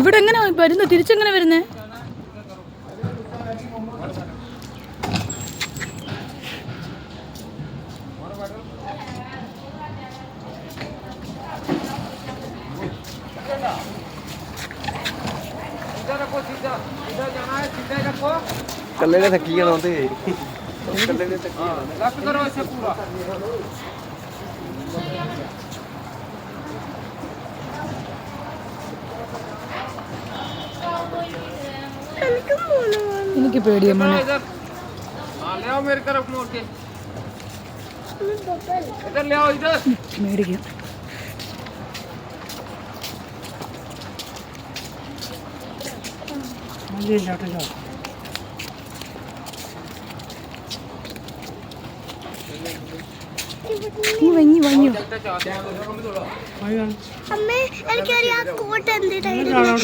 ഇവിടെ എങ്ങനെ വരുന്നത്? തിരിച്ചെങ്ങനെ വരുന്നേ? कल्ले ने थकी जाना ते कल्ले ने थकी लेफ्ट करो ऐसे पूरा എനിക്ക് പേടിയാ മോനെ. इधर हां ले आओ मेरी तरफ मोड़ के इधर ले आओ इधर മേടിക്കാം. നീ വഞ്ഞി വഞ്ഞു അമ്മേ എനിക്കറിയാം കോട്ട് എന്തിട്ടായിരുന്നു